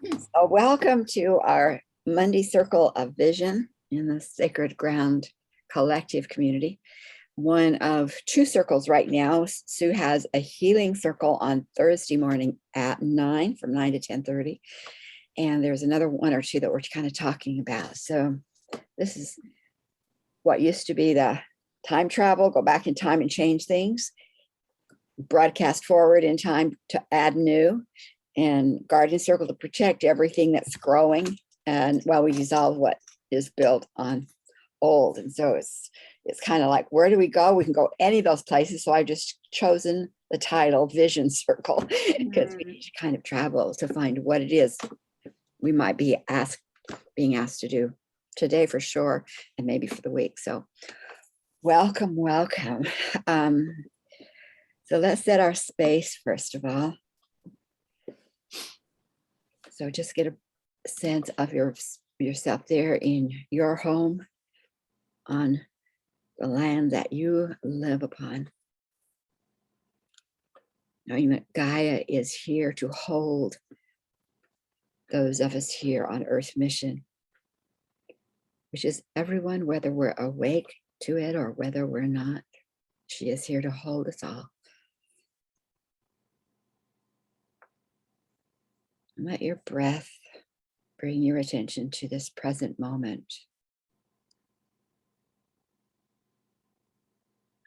So welcome to our Monday Circle of Vision in the Sacred Ground Collective community. One of two circles right now. Sue has a healing circle on Thursday morning at 9, from 9 to 10:30. And there's another one or two that we're kind of talking about. So this is what used to be the time travel, go back in time and change things, broadcast forward in time to add new, and guardian circle to protect everything that's growing, and while we dissolve what is built on old. And so it's kind of like, where do we go? We can go any of those places. So I've just chosen the title Vision Circle because we need to kind of travel to find what it is we might be being asked to do today for sure, and maybe for the week. So welcome. So let's set our space first of all. So just get a sense of yourself there in your home, on the land that you live upon. Knowing that Gaia is here to hold those of us here on Earth mission, which is everyone, whether we're awake to it or whether we're not. She is here to hold us all. And let your breath bring your attention to this present moment.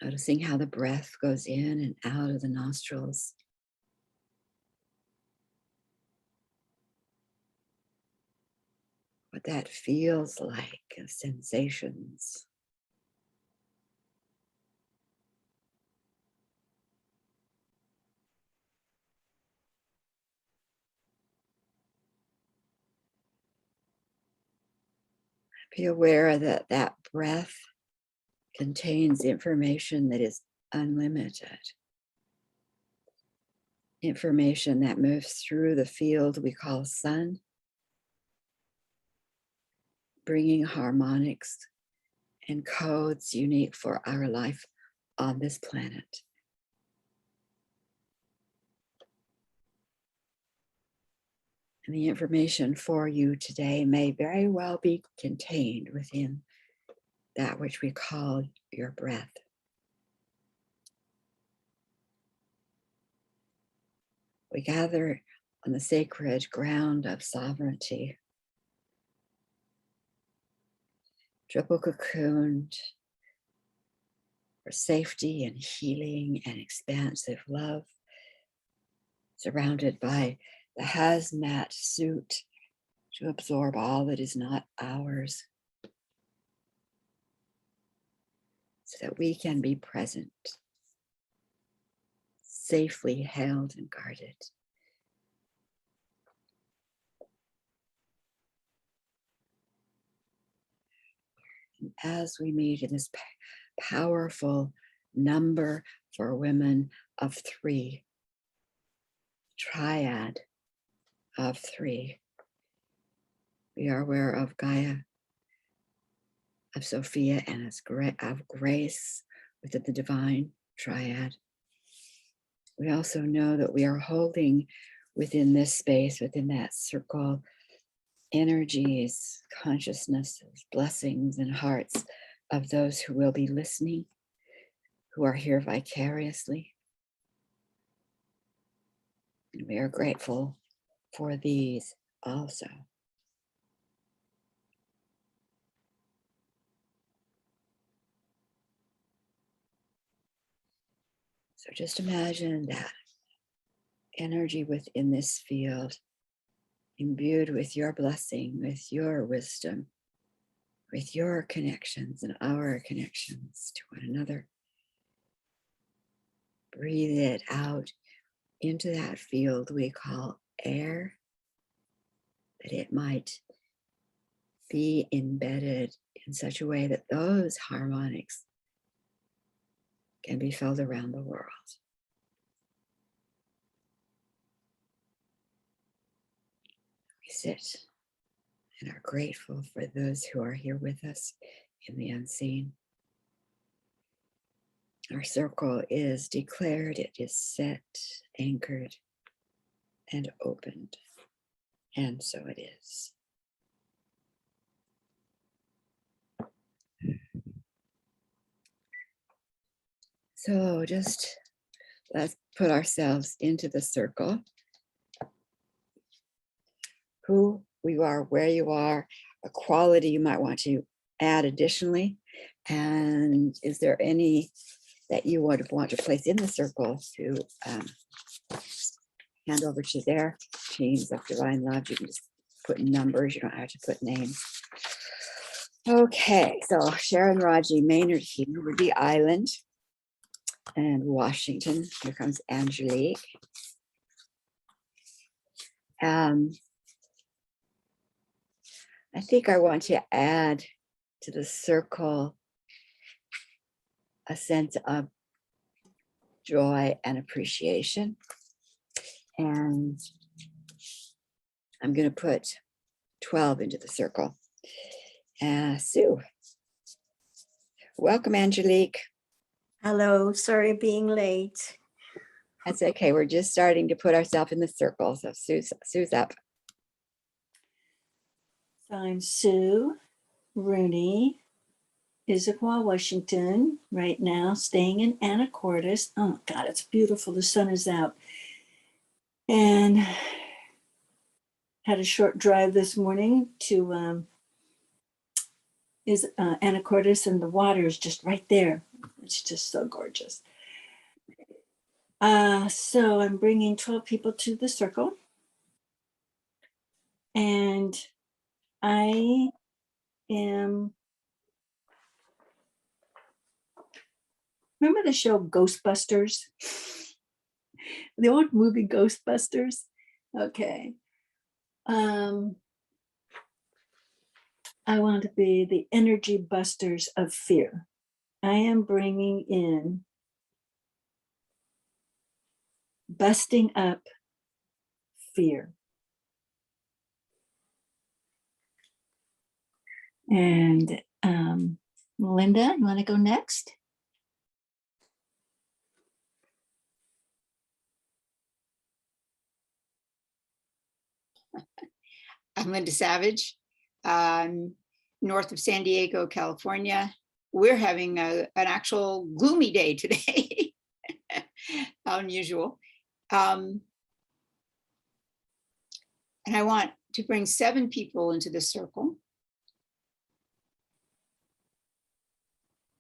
Noticing how the breath goes in and out of the nostrils. What that feels like as sensations. Be aware that that breath contains information that is unlimited. Information that moves through the field we call sun, bringing harmonics and codes unique for our life on this planet. And the information for you today may very well be contained within that which we call your breath. We gather on the sacred ground of sovereignty, triple cocooned for safety and healing and expansive love, surrounded by the hazmat suit to absorb all that is not ours, so that we can be present, safely held and guarded. And as we meet in this powerful number for women of 3, triad of 3, we are aware of Gaia, of Sophia, and of Grace within the divine triad. We also know that we are holding within this space, within that circle, energies, consciousnesses, blessings, and hearts of those who will be listening, who are here vicariously. And we are grateful for these also. So just imagine that energy within this field, imbued with your blessing, with your wisdom, with your connections and our connections to one another. Breathe it out into that field we call air, that it might be embedded in such a way that those harmonics can be felt around the world. We sit and are grateful for those who are here with us in the unseen. Our circle is declared, it is set, anchored, and opened. And so it is. So just let's put ourselves into the circle. Who you are, where you are, a quality you might want to add additionally. And is there any that you would want to place in the circle to hand over to their teams of divine love? You can just put numbers, you don't have to put names. Okay, so Sharon, Raji, Maynard here, Ruby Island, and Washington. Here comes Angelique. I think I want to add to the circle a sense of joy and appreciation. And I'm going to put 12 into the circle. Sue. Welcome, Angelique. Hello, sorry being late. That's okay. We're just starting to put ourselves in the circle. So Sue's up. So I'm Sue Rooney, Issaquah, Washington, right now, staying in Anacortes. Oh God, it's beautiful. The sun is out. And had a short drive this morning to Anacortes, and the water is just right there. It's just so gorgeous. So I'm bringing 12 people to the circle. And I am, remember the show Ghostbusters? The old movie Ghostbusters? Okay. I want to be the energy busters of fear. I am bringing in busting up fear. And Linda, you want to go next? I'm Linda Savage, north of San Diego, California. We're having an actual gloomy day today. How unusual. And I want to bring 7 people into the circle.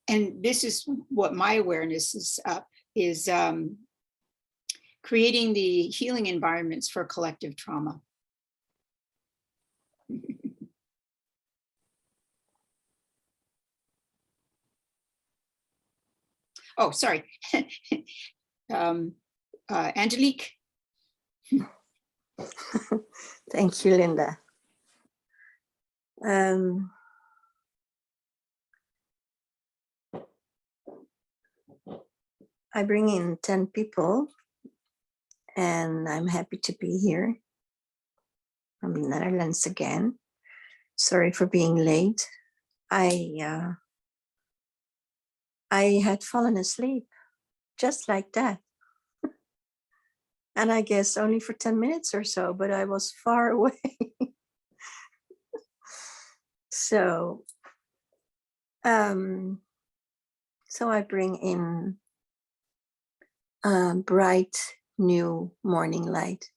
And this is what my awareness is up, is creating the healing environments for collective trauma. Oh, sorry. Angelique. Thank you, Linda. I bring in 10 people, and I'm happy to be here from the Netherlands again. Sorry for being late. I had fallen asleep just like that. And I guess only for 10 minutes or so, but I was far away. So I bring in bright new morning light.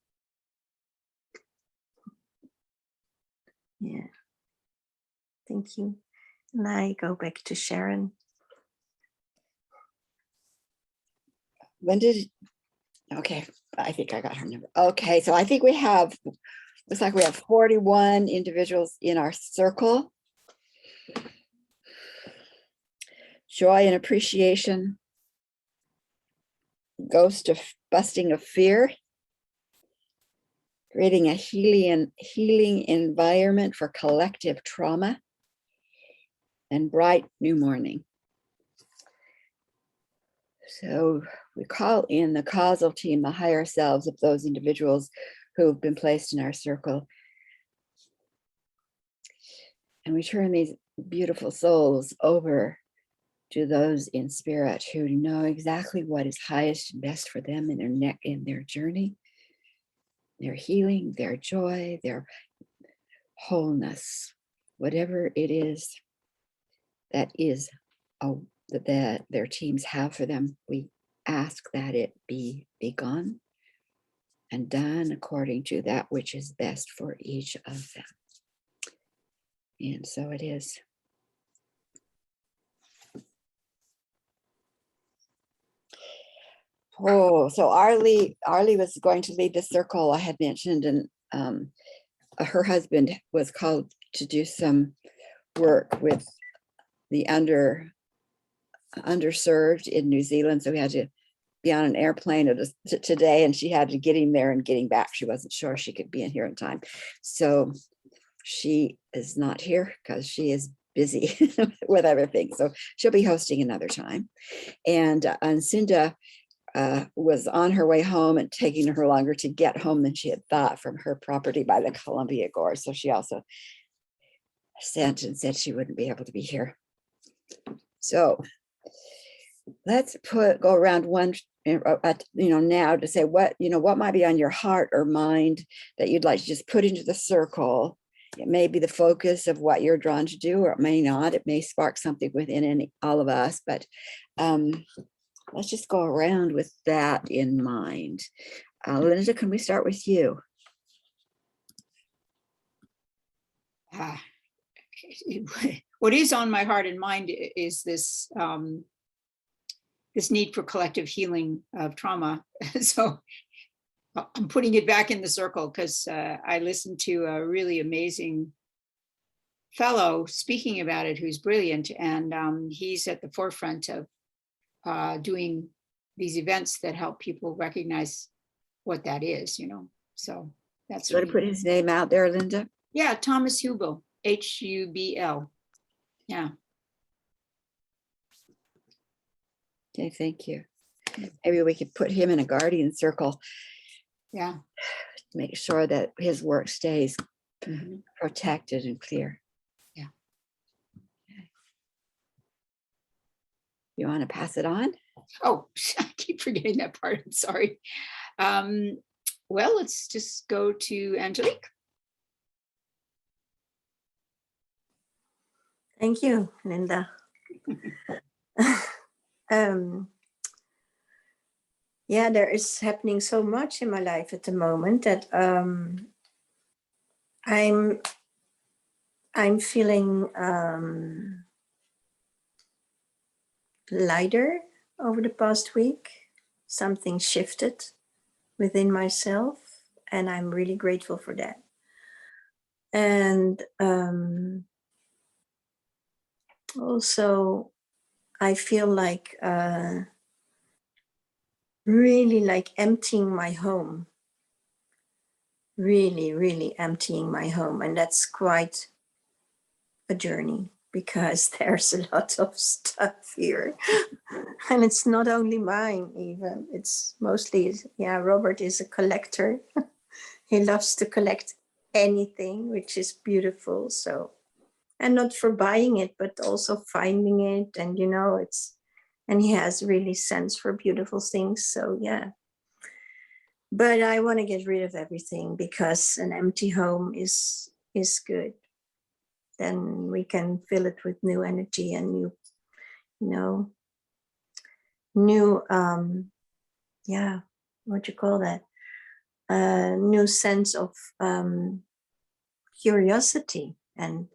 Yeah. Thank you. And I go back to Sharon. Linda, okay, I think I got her number. Okay, so I think we have, looks like we have 41 individuals in our circle. Joy and appreciation, ghost of busting of fear, creating a healing environment for collective trauma, and bright new morning. So we call in the causal team, the higher selves of those individuals who have been placed in our circle. And we turn these beautiful souls over to those in spirit who know exactly what is highest and best for them in their journey. their healing, their joy, their wholeness, whatever it is that is that their teams have for them. We ask that it be gone and done according to that which is best for each of them. And so it is. Oh, so Arlie was going to lead the circle I had mentioned, and her husband was called to do some work with the underserved in New Zealand. So he had to be on an airplane today, and she had to get him there and getting back. She wasn't sure she could be in here in time. So she is not here because she is busy with other things. So she'll be hosting another time. And Cinda was on her way home and taking her longer to get home than she had thought from her property by the Columbia Gorge. So she also sent and said she wouldn't be able to be here. So let's go around one, now to say what might be on your heart or mind that you'd like to just put into the circle. It may be the focus of what you're drawn to do, or it may not. It may spark something within all of us, but let's just go around with that in mind. Linda, can we start with you? What is on my heart and mind is this this need for collective healing of trauma. So I'm putting it back in the circle because I listened to a really amazing fellow speaking about it who's brilliant, and he's at the forefront of doing these events that help people recognize what that is, So that's Want to put his name out there, Linda? Yeah, Thomas Hubel, Hubl. Yeah. Okay, thank you. Maybe we could put him in a guardian circle. Yeah. Make sure that his work stays protected and clear. Yeah. Okay. You want to pass it on? Oh, I keep forgetting that part. I'm sorry. Well, let's just go to Angelique. Thank you, Linda. Yeah, there is happening so much in my life at the moment that I'm feeling lighter over the past week. Something shifted within myself, and I'm really grateful for that. And also, I feel like really like emptying my home. Really emptying my home. And that's quite a journey because there's a lot of stuff here. And it's not only mine even. It's mostly, Robert is a collector. He loves to collect anything, which is beautiful. So, and not for buying it, but also finding it. And, and he has really sense for beautiful things. So, yeah. But I want to get rid of everything because an empty home is good. Then we can fill it with new energy and new, what you call that? New sense of curiosity. And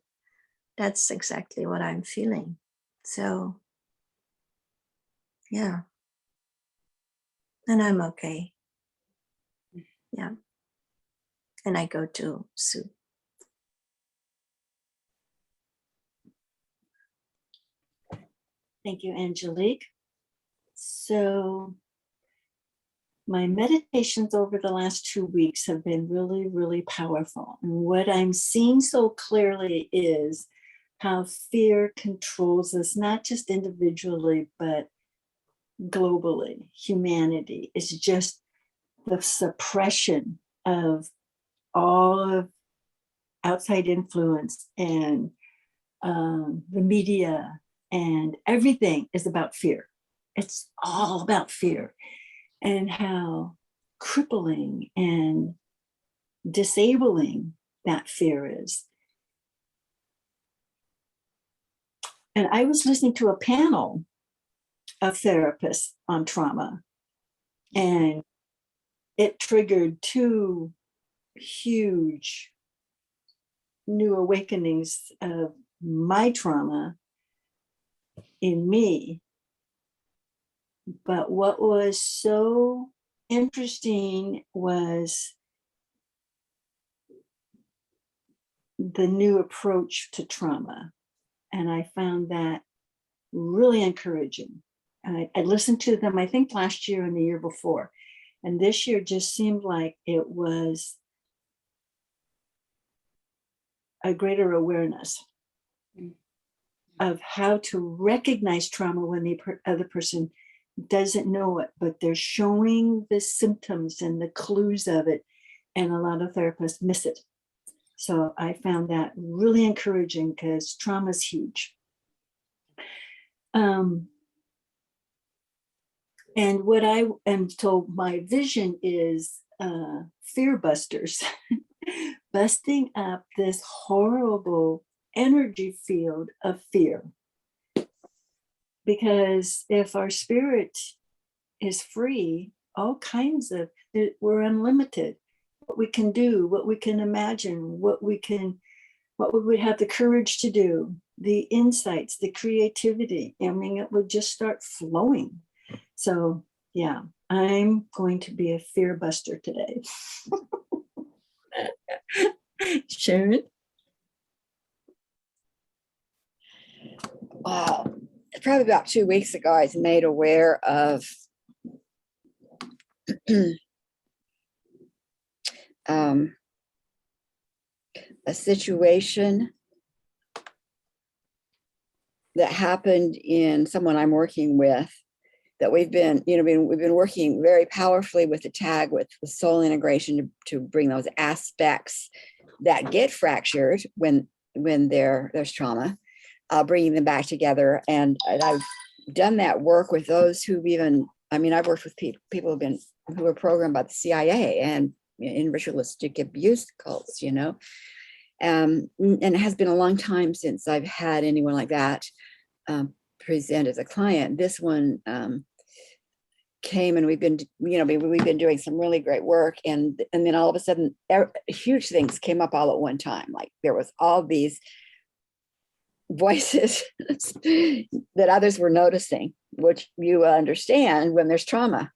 that's exactly what I'm feeling. So, yeah. And I'm okay. Yeah. And I go to Sue. Thank you, Angelique. So my meditations over the last 2 weeks have been really, really powerful. And what I'm seeing so clearly is how fear controls us, not just individually, but globally. Humanity is just the suppression of all of outside influence and the media, and everything is about fear. It's all about fear and how crippling and disabling that fear is. And I was listening to a panel of therapists on trauma, and it triggered two huge new awakenings of my trauma in me. But what was so interesting was the new approach to trauma. And I found that really encouraging. I listened to them, I think last year and the year before. And this year just seemed like it was a greater awareness of how to recognize trauma when the other person doesn't know it, but they're showing the symptoms and the clues of it. And a lot of therapists miss it. So I found that really encouraging because trauma is huge. And what I am told my vision is fear busters, busting up this horrible energy field of fear. Because if our spirit is free, all kinds of, we're unlimited. What we can do, what we can imagine, what we would have the courage to do, the insights, the creativity. I mean, it would just start flowing. So yeah, I'm going to be a fear buster today. Sharon? Wow. Probably about 2 weeks ago, I was made aware of a situation that happened in someone I'm working with, that we've been working very powerfully with the tag with soul integration to bring those aspects that get fractured when there's trauma, bringing them back together. And I've done that work with those who've I've worked with people who were programmed by the CIA and in ritualistic abuse cults, and it has been a long time since I've had anyone like that present as a client. This one came, and we've been doing some really great work, and then all of a sudden huge things came up all at one time. Like there was all these voices that others were noticing, which you understand when there's trauma.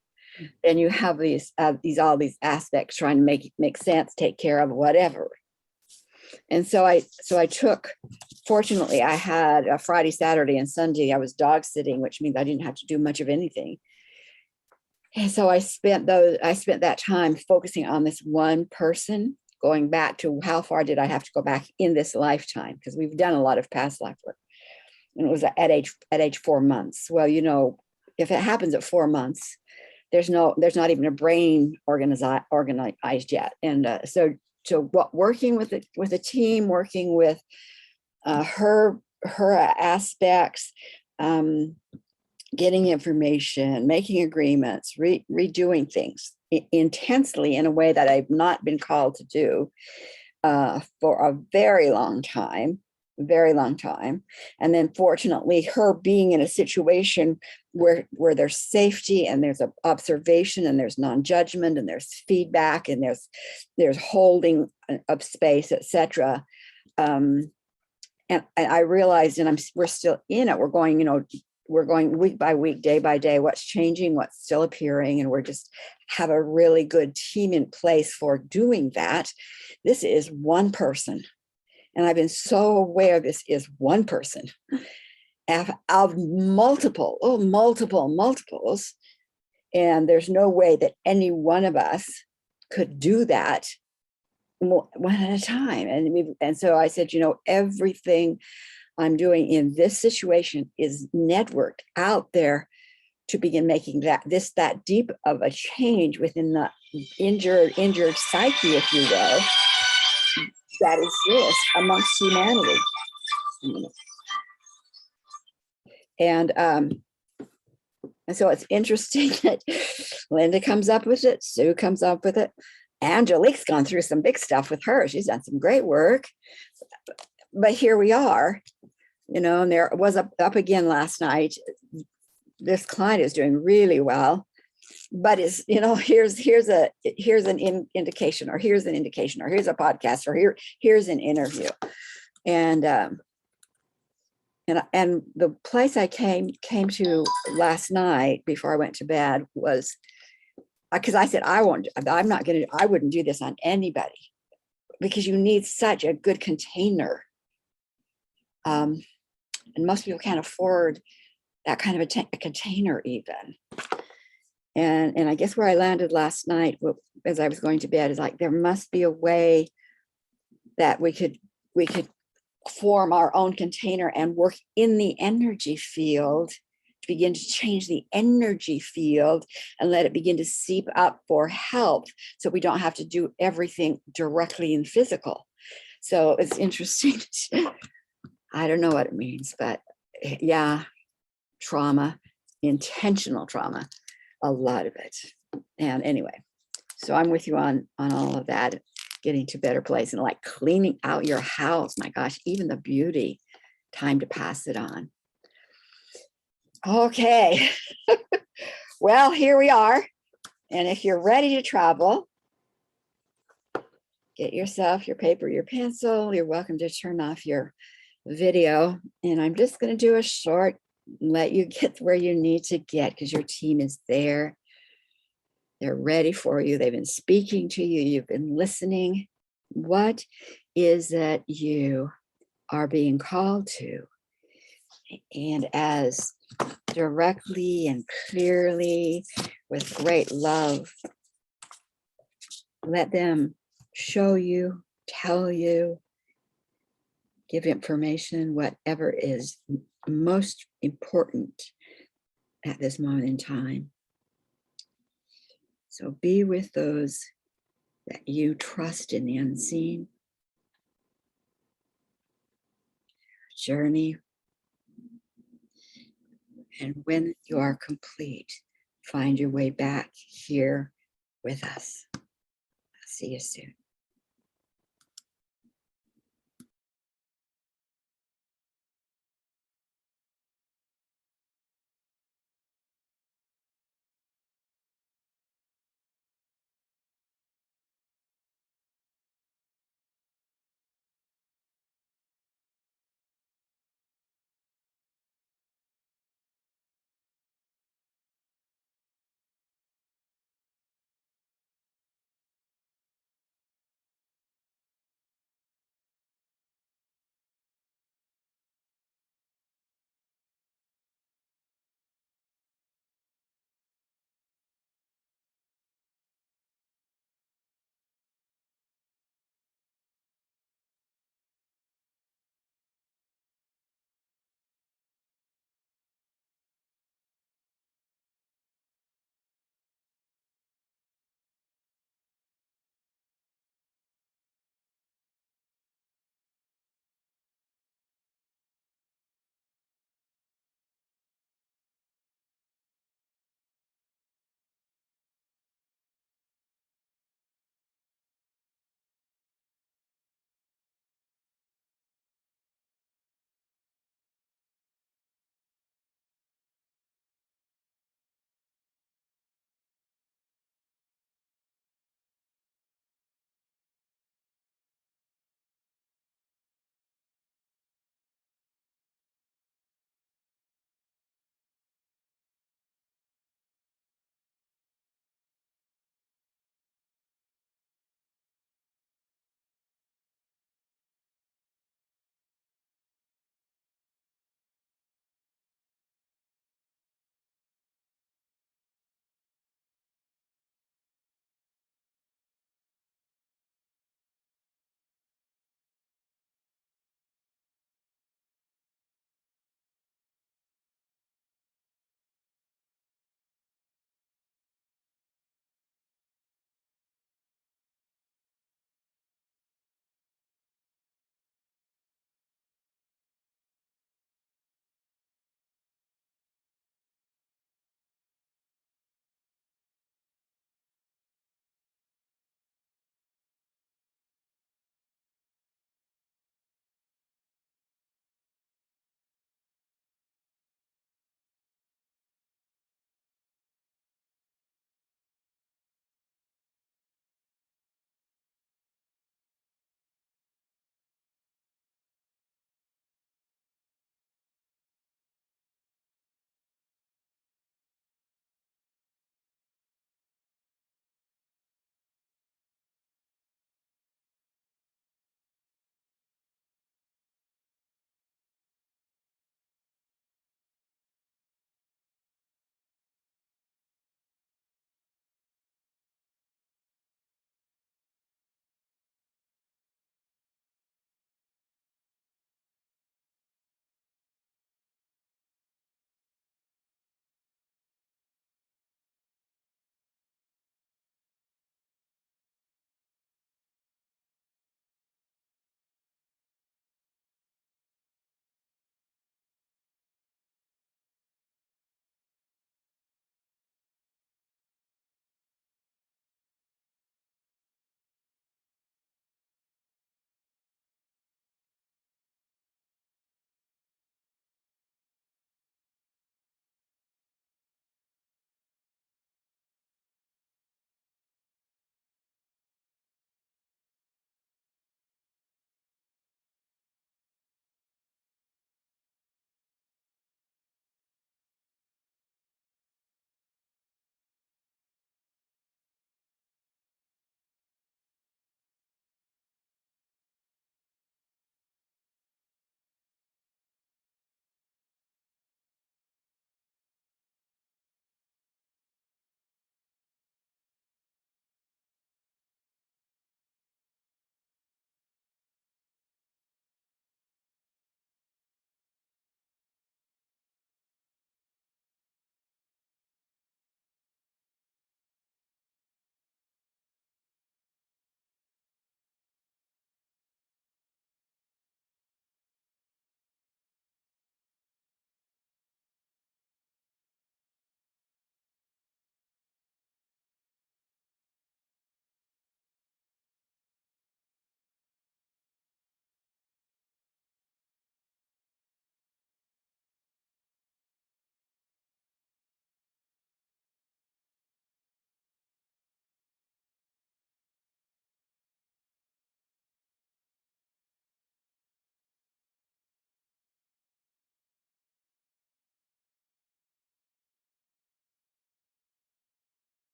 And you have all these aspects trying to make sense, take care of whatever. And so I took, fortunately, I had a Friday, Saturday, and Sunday. I was dog sitting, which means I didn't have to do much of anything. And so I spent that time focusing on this one person, going back to how far did I have to go back in this lifetime? Because we've done a lot of past life work. And it was at age 4 months. Well, if it happens at 4 months, there's not even a brain organized yet. And so working with a team, working with her aspects, getting information, making agreements, redoing things intensely in a way that I've not been called to do for a very long time. And then fortunately, her being in a situation where there's safety and there's an observation and there's non-judgment and there's feedback and there's holding of space, etc. And I realized, and we're still in it. We're going week by week, day by day, what's changing, what's still appearing, and we're just have a really good team in place for doing that. This is one person. And I've been so aware this is one person of multiples. And there's no way that any one of us could do that one at a time. And so I said, everything I'm doing in this situation is networked out there to begin making that deep of a change within the injured psyche, if you will, that exists amongst humanity. And so it's interesting that Linda comes up with it, Sue comes up with it, Angelique's gone through some big stuff with her. She's done some great work. But here we are, and there was up again last night. This client is doing really well, but here's an indication, or here's an indication, or here's a podcast, or here's an interview. And the place I came to last night before I went to bed was, because I said, I wouldn't do this on anybody, because you need such a good container. And most people can't afford that kind of a container even. And I guess where I landed last night as I was going to bed is like, there must be a way that we could form our own container and work in the energy field to begin to change the energy field and let it begin to seep up for help, so we don't have to do everything directly in physical. So it's interesting. I don't know what it means, but yeah, trauma, intentional trauma, a lot of it. And anyway, so I'm with you on all of that, getting to a better place, and like cleaning out your house. My gosh, even the beauty, time to pass it on. Okay. Well, here we are. And if you're ready to travel, get yourself your paper, your pencil. You're welcome to turn off your video. And I'm just going to do a short, let you get where you need to get, because your team is there. They're ready for you. They've been speaking to you. You've been listening. What is that you are being called to? And as directly and clearly, with great love, let them show you, tell you, give information, whatever is most important at this moment in time. So be with those that you trust in the unseen. Journey. And when you are complete, find your way back here with us. See you soon.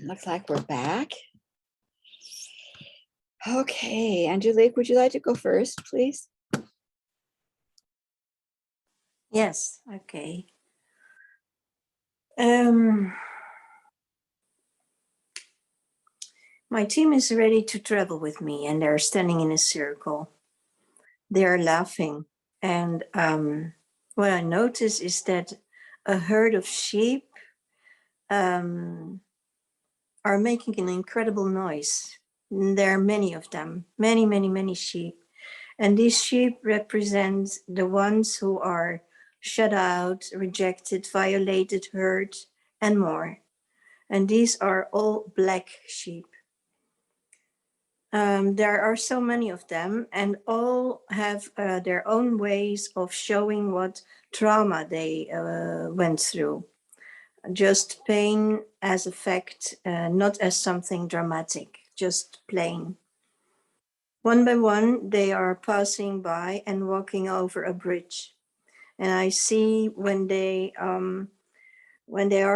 Looks like we're back. Okay, Angelique, would you like to go first, please? Yes, okay. My team is ready to travel with me, and they're standing in a circle. They're laughing. And what I notice is that a herd of sheep are making an incredible noise. There are many of them, many, many, many sheep. And these sheep represent the ones who are shut out, rejected, violated, hurt, and more. And these are all black sheep. There are so many of them, and all have their own ways of showing what trauma they went through. Just pain as a fact, not as something dramatic, just plain. One by one, they are passing by and walking over a bridge. And I see when they are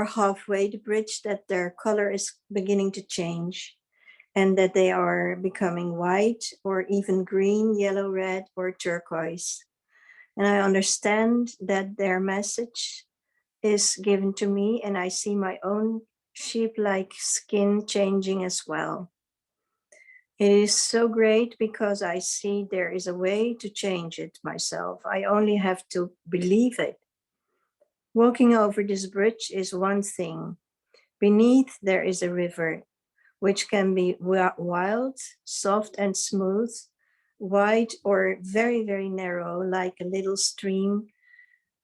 halfway the bridge that their color is beginning to change, and that they are becoming white or even green, yellow, red, or turquoise. And I understand that their message is given to me, and I see my own sheep-like skin changing as well. It is so great because I see there is a way to change it myself. I only have to believe it. Walking over this bridge is one thing. Beneath there is a river, which can be wild, soft and smooth, wide or very, very narrow, like a little stream.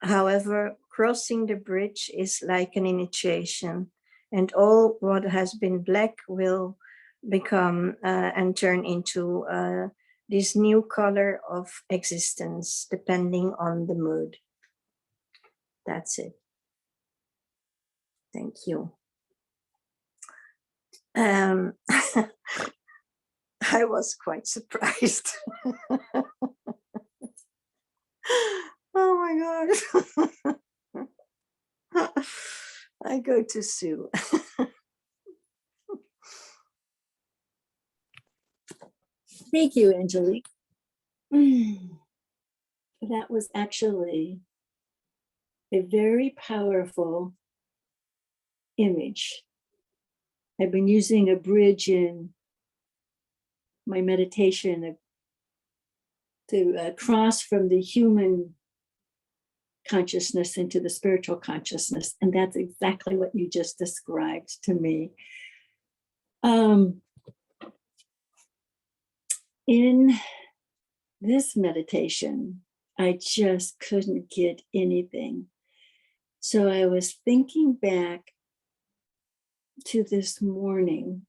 However, crossing the bridge is like an initiation, and all what has been black will become and turn into this new color of existence, depending on the mood. That's it. Thank you. I was quite surprised. Oh my God. I go to Sue. Thank you, Angelique. That was actually a very powerful image. I've been using a bridge in my meditation to cross from the human consciousness into the spiritual consciousness. And that's exactly what you just described to me. In this meditation, I just couldn't get anything. So I was thinking back to this morning.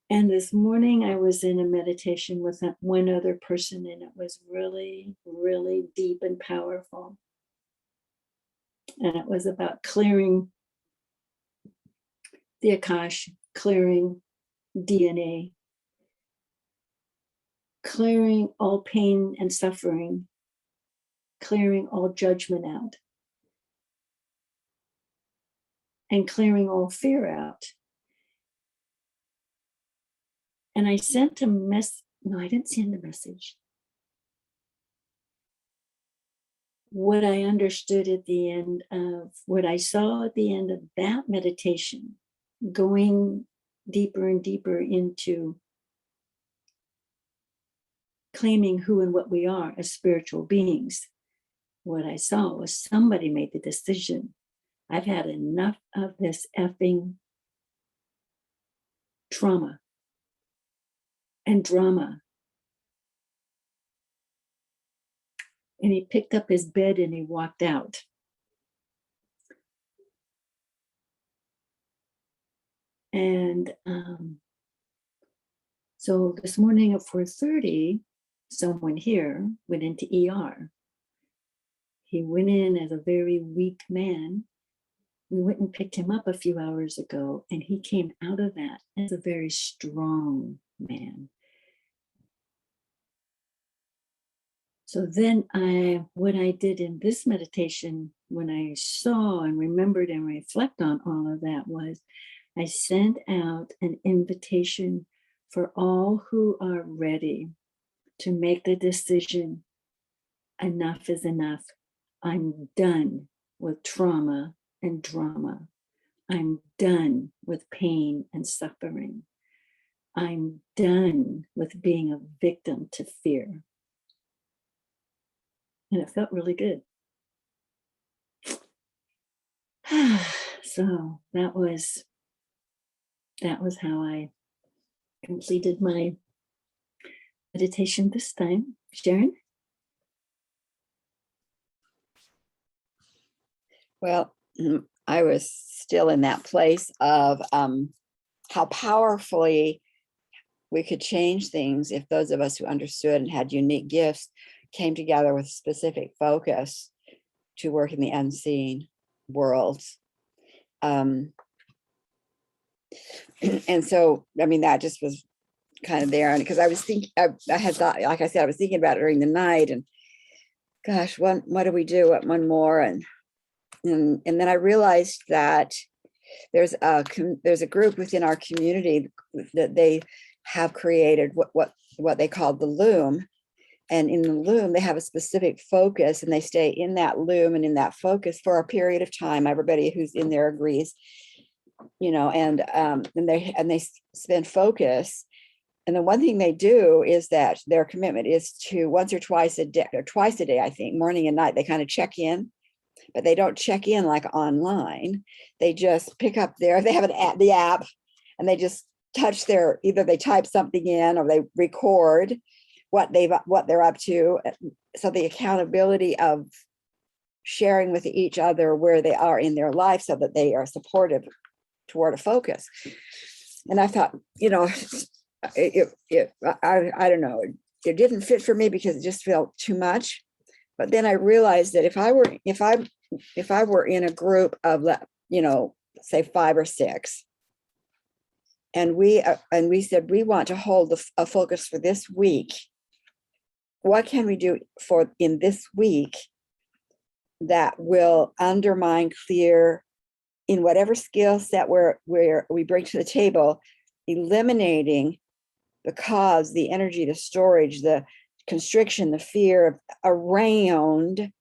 And this morning I was in a meditation with one other person, and it was really, really deep and powerful. And it was about clearing the Akash, clearing DNA, clearing all pain and suffering, clearing all judgment out, and clearing all fear out. And I sent a message. No, I didn't send a message. What I understood at the end of, what I saw at the end of that meditation, going deeper and deeper into claiming who and what we are as spiritual beings, what I saw was somebody made the decision. I've had enough of this effing trauma and drama. And he picked up his bed and he walked out. And so this morning at 4:30, someone here went into ER. He went in as a very weak man. We went and picked him up a few hours ago, and he came out of that as a very strong man. So then what I did in this meditation, when I saw and remembered and reflect on all of that, was I sent out an invitation for all who are ready to make the decision, enough is enough. I'm done with trauma and drama. I'm done with pain and suffering. I'm done with being a victim to fear. And it felt really good. So that was how I completed my meditation this time. Sharon? Well, I was still in that place of how powerfully we could change things if those of us who understood and had unique gifts came together with specific focus to work in the unseen worlds. And so, I mean, that just was kind of there. And because I was thinking, I had thought, like I said, I was thinking about it during the night, and gosh, what do we do? What one more? And then I realized that there's a group within our community that they have created what they call the loom. And in the loom, they have a specific focus, and they stay in that loom and in that focus for a period of time. Everybody who's in there agrees, and they spend focus. And the one thing they do is that their commitment is to once or twice a day, I think, morning and night, they kind of check in, but they don't check in like online. They just pick up they have the app, and they just touch either they type something in or they record what they're up to. So the accountability of sharing with each other where they are in their life so that they are supportive toward a focus. And I thought, I don't know, it didn't fit for me because it just felt too much. But then I realized that if I were in a group of, say 5 or 6, and we said we want to hold a focus for this week, what can we do in this week that will undermine, clear, in whatever skill set where we bring to the table, eliminating the cause, the energy, the storage, the constriction, the fear around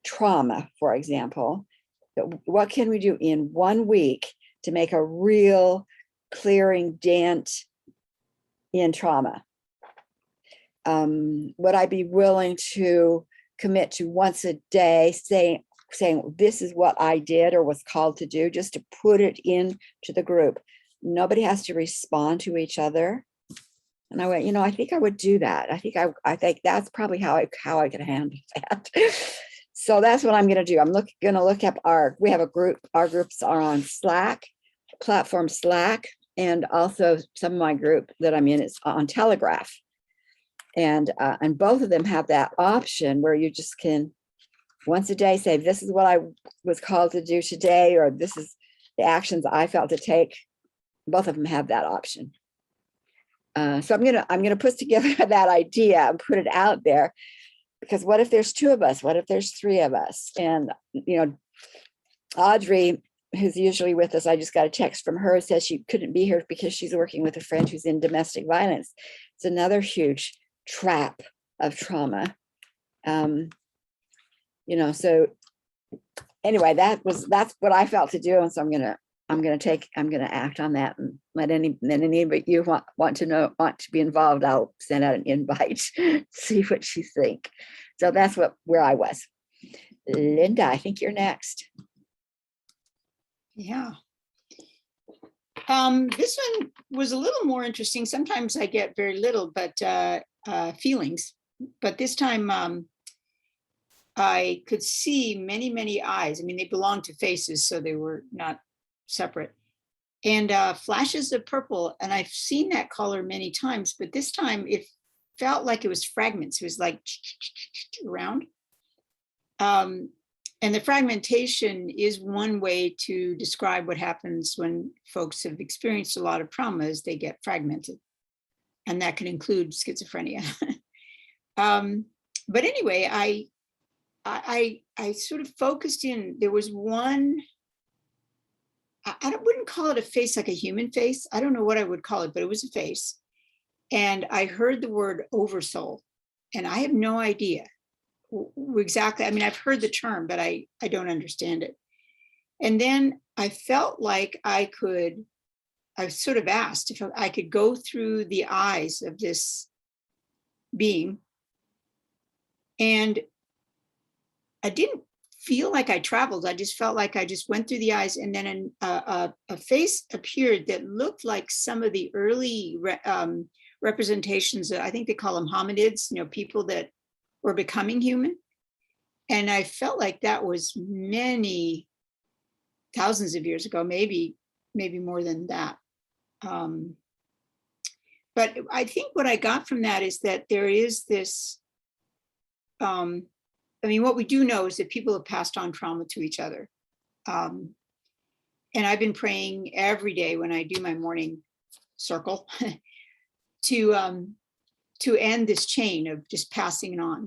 trauma, for example. What can we do in 1 week to make a real clearing dent in trauma? Would I be willing to commit to once a day saying this is what I did or was called to do, just to put it into the group? Nobody has to respond to each other. And I went, I think I would do that. I think that's probably how I could handle that. So that's what I'm going to do. I'm going to look up we have a group. Our groups are on Slack, platform Slack, and also some of my group that I'm in is on Telegraph. And both of them have that option where you just can once a day say, this is what I was called to do today, or this is the actions I felt to take. Both of them have that option. So I'm gonna put together that idea and put it out there, because what if there's 2 of us? What if there's 3 of us? And Audrey, who's usually with us, I just got a text from her, says she couldn't be here because she's working with a friend who's in domestic violence. It's another huge trap of trauma. So anyway, that's what I felt to do. And so I'm going to act on that, and let anybody you want to be involved, I'll send out an invite, see what you think. So that's where I was. Linda, I think you're next. Yeah. This one was a little more interesting. Sometimes I get very little, but feelings. But this time I could see many, many eyes. I mean, they belong to faces, so they were not separate. And flashes of purple. And I've seen that color many times, but this time it felt like it was fragments. It was like around. And the fragmentation is one way to describe what happens when folks have experienced a lot of trauma, is they get fragmented. And that can include schizophrenia. but anyway, I sort of focused in. There was one. I wouldn't call it a face like a human face. I don't know what I would call it, but it was a face. And I heard the word oversoul, and I have no idea exactly. I mean, I've heard the term, but I don't understand it. And then I felt like I sort of asked if I could go through the eyes of this being. And I didn't feel like I traveled. I just felt like I just went through the eyes, and then a face appeared that looked like some of the early representations. I think they call them hominids, people that were becoming human. And I felt like that was many thousands of years ago, maybe more than that. But I think what I got from that is that there is this, I mean, what we do know is that people have passed on trauma to each other. And I've been praying every day when I do my morning circle to end this chain of just passing it on,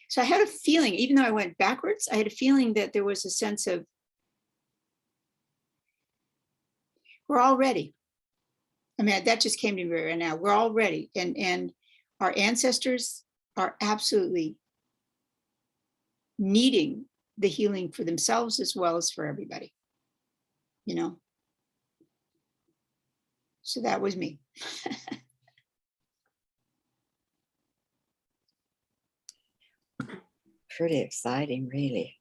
So I had a feeling, even though I went backwards, I had a feeling that there was a sense of, we're all ready. I mean, that just came to me right now. We're all ready. And our ancestors are absolutely needing the healing for themselves as well as for everybody, So that was me. Pretty exciting, really.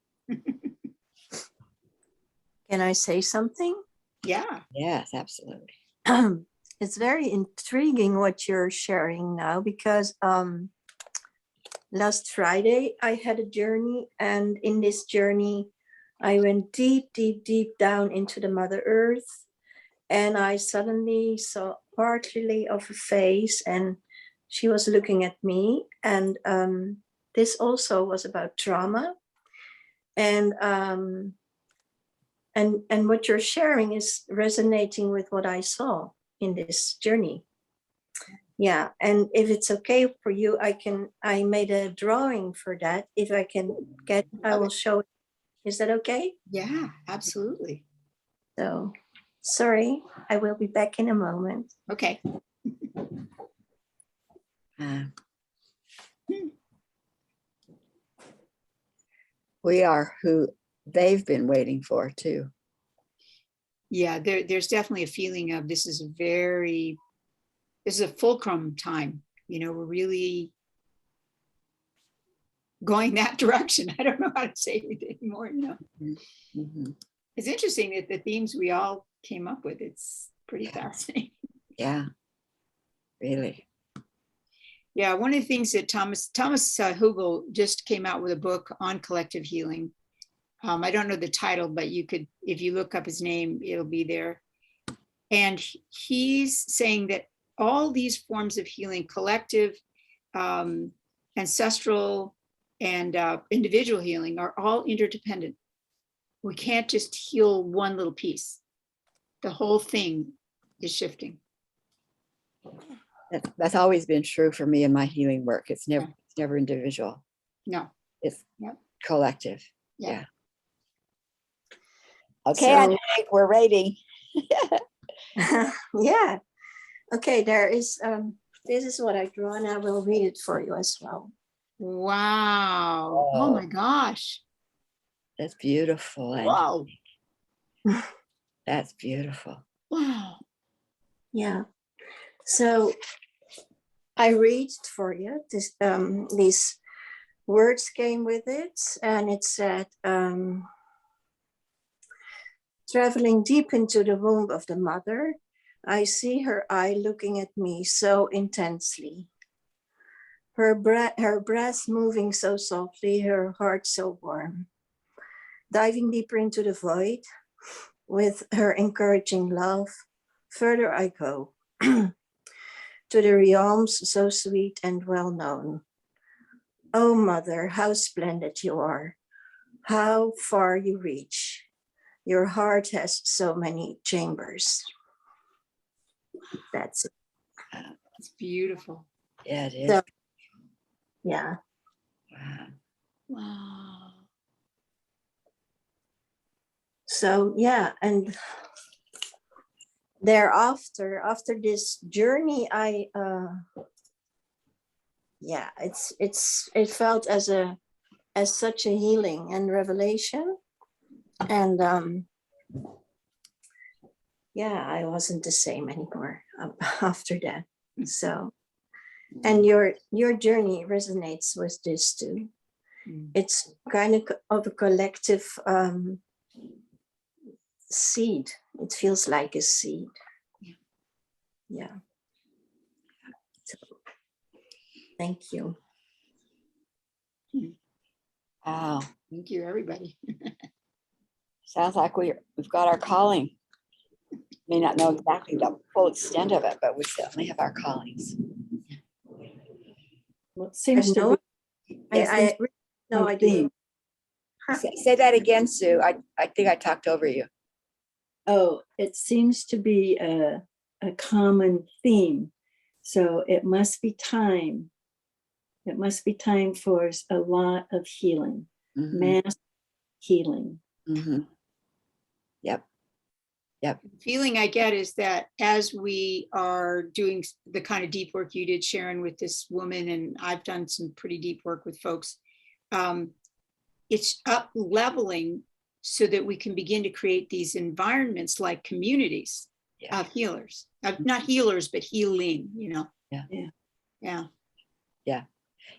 Can I say something? Yeah. Yes, absolutely. It's very intriguing what you're sharing now, because last Friday I had a journey, and in this journey I went deep, deep, deep down into the Mother Earth, and I suddenly saw partly of a face, and she was looking at me, and this also was about trauma, and what you're sharing is resonating with what I saw in this journey. Yeah, and if it's okay for you, I made a drawing for that. If I can get, I will show it. Is that okay? Yeah, absolutely. So, sorry, I will be back in a moment. Okay. We are who they've been waiting for too. Yeah, there's definitely a feeling of this is a fulcrum time. We're really going that direction. I don't know how to say it anymore. Mm-hmm. It's interesting that the themes we all came up with, it's pretty fascinating. Yeah, really. Yeah, one of the things that Thomas Hugel just came out with a book on collective healing. I don't know the title, but you could, if you look up his name, it'll be there. And he's saying that all these forms of healing, collective, ancestral, and individual healing, are all interdependent. We can't just heal one little piece. The whole thing is shifting. That's always been true for me in my healing work. It's never individual. No. It's Yep. collective. Yeah. Yeah. Okay, I think we're ready. Yeah. Okay, there is, this is what I draw, and I will read it for you as well. Wow. Oh my gosh. That's beautiful. Wow. That's beautiful. Wow. Yeah. So I read it for you. These words came with it, and it said, traveling deep into the womb of the mother, I see her eye looking at me so intensely. Her breath moving so softly, her heart so warm. Diving deeper into the void with her encouraging love, further I go to the realms so sweet and well known. Oh, Mother, how splendid you are, how far you reach. Your heart has so many chambers. That's it. It's beautiful. Yeah, it is. So, yeah. Wow. Wow. So yeah, and thereafter, after this journey, yeah, it felt as such a healing and revelation. And yeah, I wasn't the same anymore after that. So, and your journey resonates with this too. It's kind of a collective seed. It feels like a seed. Yeah. So, thank you. Wow. Thank you, everybody. Sounds like we've got our calling. May not know exactly the full extent of it, but we certainly have our callings. Well, it seems to No, be. I no no idea. theme. Say that again, Sue. I think I talked over you. Oh, it seems to be a common theme. So it must be time. It must be time for a lot of healing, mass healing. Yep. Yep. The feeling I get is that as we are doing the kind of deep work you did, Sharon, with this woman, and I've done some pretty deep work with folks, it's up leveling so that we can begin to create these environments like communities of healers, not healers, but healing, you know?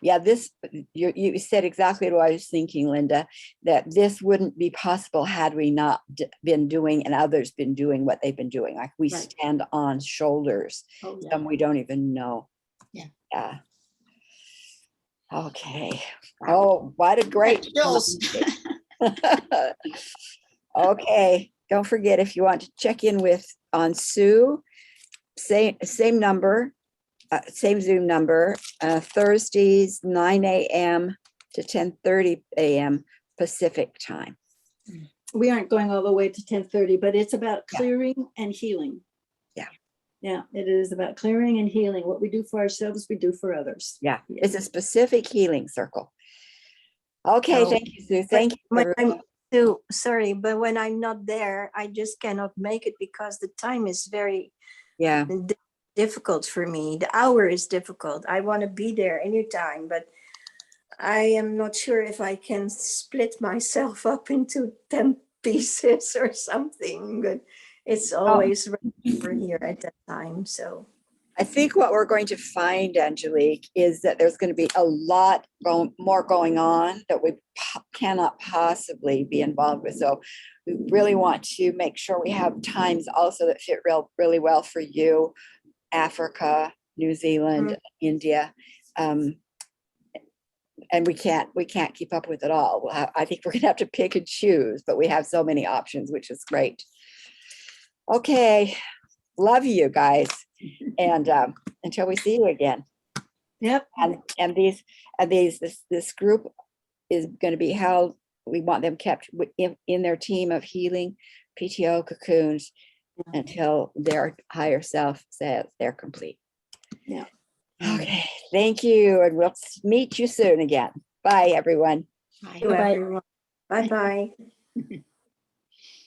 Yeah, this, you said exactly what I was thinking, Linda, that this wouldn't be possible had we not been doing and others been doing what they've been doing. Like we Right. stand on shoulders, Oh, yeah. some we don't even know. Yeah. Yeah. Okay. Oh, what a great. Chills. Okay. Don't forget, if you want to check in on Sue, same number, same Zoom number, Thursdays, 9 a.m. to 10:30 a.m. Pacific time. We aren't going all the way to 10:30, but it's about Yeah. clearing and healing. Yeah. Yeah, it is about clearing and healing. What we do for ourselves, we do for others. Yeah, it's a specific healing circle. Okay, So, thank you, Sue. Thank you. When everyone. I'm too sorry, but when I'm not there, I just cannot make it because the time is very Yeah, difficult for me. The hour is difficult. I want to be there anytime, but I am not sure if I can split myself up into 10 pieces or something, but it's always right over here at that time. So I think what we're going to find, Angelique, is that there's going to be a lot more going on that we cannot possibly be involved with. So we really want to make sure we have times also that fit really well for you, Africa, New Zealand, India. And we can't keep up with it all. I think we're gonna have to pick and choose, but we have so many options, which is great. Okay, love you guys, and until we see you again. Yep. And this group is going to be held. We want them kept in their team of healing PTO cocoons until their higher self says they're complete. Yeah. Okay, thank you, and we'll meet you soon again. Bye, everyone. Bye. to Bye-bye. everyone. Bye-bye.